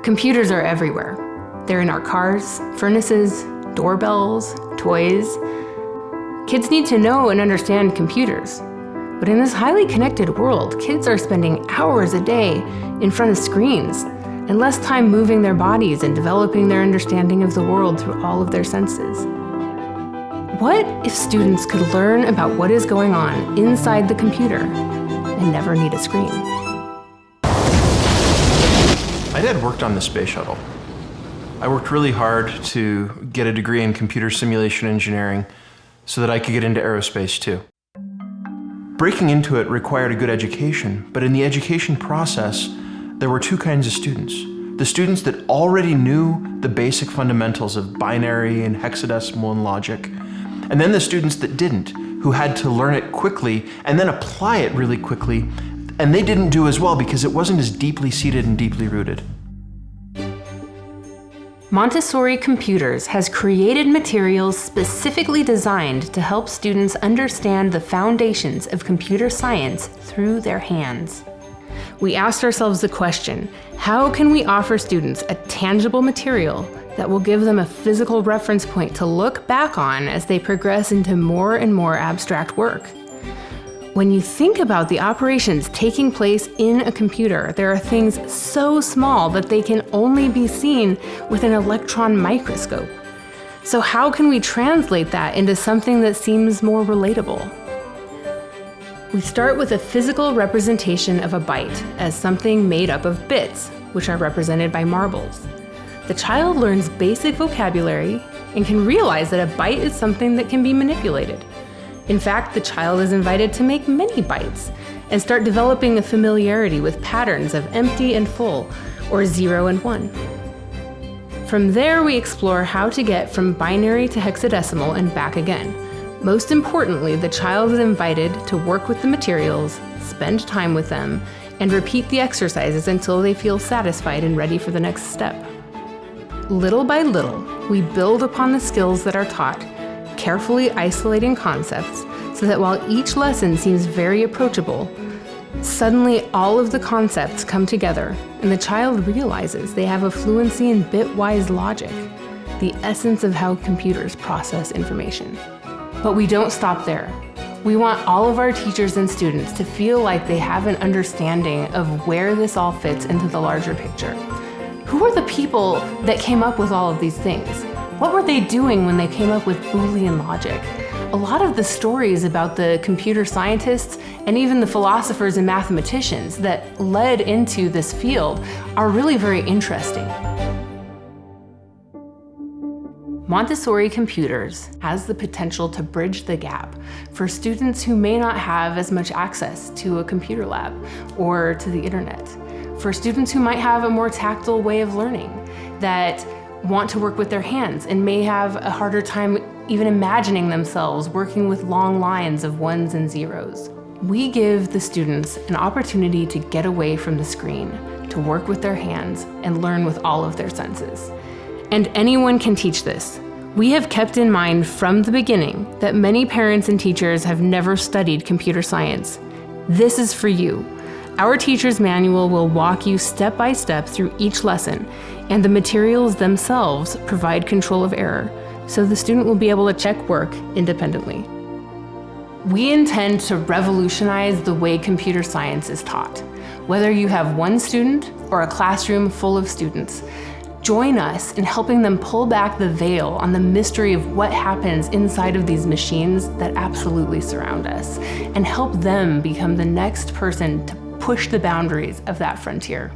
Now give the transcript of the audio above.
Computers are everywhere. They're in our cars, furnaces, doorbells, toys. Kids need to know and understand computers. But in this highly connected world, kids are spending hours a day in front of screens and less time moving their bodies and developing their understanding of the world through all of their senses. What if students could learn about what is going on inside the computer and never need a screen? My dad worked on the space shuttle. I worked really hard to get a degree in computer simulation engineering so that I could get into aerospace too. Breaking into it required a good education, but in the education process, there were two kinds of students. The students that already knew the basic fundamentals of binary and hexadecimal and logic, and then the students that didn't, who had to learn it quickly and then apply it really quickly, and they didn't do as well because it wasn't as deeply seated and deeply rooted. Montessori Computers has created materials specifically designed to help students understand the foundations of computer science through their hands. We asked ourselves the question, how can we offer students a tangible material that will give them a physical reference point to look back on as they progress into more and more abstract work? When you think about the operations taking place in a computer, there are things so small that they can only be seen with an electron microscope. So how can we translate that into something that seems more relatable? We start with a physical representation of a byte as something made up of bits, which are represented by marbles. The child learns basic vocabulary and can realize that a byte is something that can be manipulated. In fact, the child is invited to make many bytes and start developing a familiarity with patterns of empty and full, or 0 and 1. From there, we explore how to get from binary to hexadecimal and back again. Most importantly, the child is invited to work with the materials, spend time with them, and repeat the exercises until they feel satisfied and ready for the next step. Little by little, we build upon the skills that are taught, carefully isolating concepts so that while each lesson seems very approachable, suddenly all of the concepts come together and the child realizes they have a fluency in bitwise logic, the essence of how computers process information. But we don't stop there. We want all of our teachers and students to feel like they have an understanding of where this all fits into the larger picture. Who are the people that came up with all of these things? What were they doing when they came up with Boolean logic? A lot of the stories about the computer scientists and even the philosophers and mathematicians that led into this field are really very interesting. Montessori Computers has the potential to bridge the gap for students who may not have as much access to a computer lab or to the internet, for students who might have a more tactile way of learning that want to work with their hands and may have a harder time even imagining themselves working with long lines of ones and zeros. We give the students an opportunity to get away from the screen, to work with their hands and learn with all of their senses. And anyone can teach this. We have kept in mind from the beginning that many parents and teachers have never studied computer science. This is for you. Our teacher's manual will walk you step by step through each lesson, and the materials themselves provide control of error, so the student will be able to check work independently. We intend to revolutionize the way computer science is taught. Whether you have one student or a classroom full of students, join us in helping them pull back the veil on the mystery of what happens inside of these machines that absolutely surround us, and help them become the next person to push the boundaries of that frontier.